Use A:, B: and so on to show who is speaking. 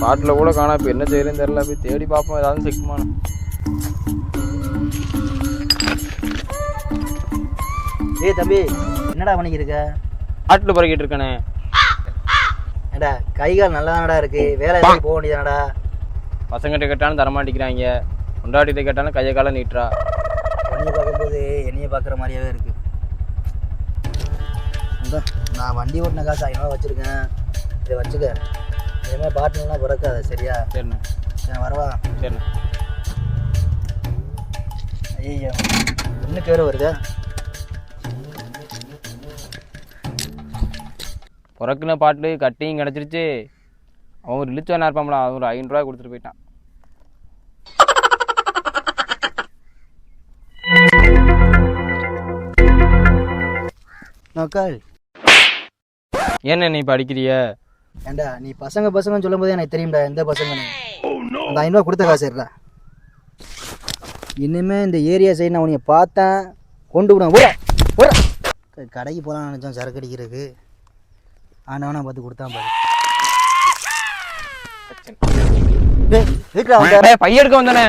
A: பாட்டில் கூட காணா. இப்போ என்ன செய்யறேன்னு தெரியல. போய் தேடி பார்ப்போம், ஏதாவது சிக்குமான்னு.
B: ஏய் தம்பி, என்னடா பண்ணிக்கிருக்க?
A: பாட்டில் பறக்கிட்டு இருக்கானே.
B: ஏடா கைகால் நல்லா தானடா இருக்கு, வேலை எதுவும் போக வேண்டியதானடா?
A: பசங்கிட்ட கேட்டாலும் தரமாட்டிக்கிறாங்க. கொண்டாட்டிகிட்ட கேட்டாலும் கையை காலை நீட்டுறா.
B: என்னைய பார்க்கும்போது என்னைய பார்க்குற மாதிரியாவே இருக்கு. நான் வண்டி ஓட்டின காசு 500 வச்சுருக்கேன், இதை வச்சுக்க. இனிமேல் பாட்டிலாம் பிறக்காத, சரியா?
A: சரிண்ணே.
B: சரி வரவா?
A: சரிண்ணே.
B: ஐயோ இன்னும் கேடு வருதா?
A: பிறக்குன பாட்டு கட்டியும் கிடச்சிருச்சு. அவன் ஒரு இழிச்சவனா இருப்பான்ல, அவன் ஒரு 500 ரூபா கொடுத்துட்டு போயிட்டான்.
B: நோக்கால்
A: ஏன்னு நீ இப்போ அடிக்கிறிய?
B: ஏண்டா நீ பசங்கன்னு சொல்லும் போதே எனக்கு தெரியும்டா எந்த பசங்கன்னு. அந்த 500 ரூபா கொடுத்த காசு இருடா. இனிமேல் இந்த ஏரியா சைடு நான் உன்னை பார்த்தேன் கொண்டு விடுவேன். ஓட கடைக்கு போகலான்னு நினச்சோம் சரக்கு அடிக்கிறதுக்கு. ஆனவனா பார்த்து கொடுத்தான் பாரு.
A: பைய எடுக்க வந்தானே.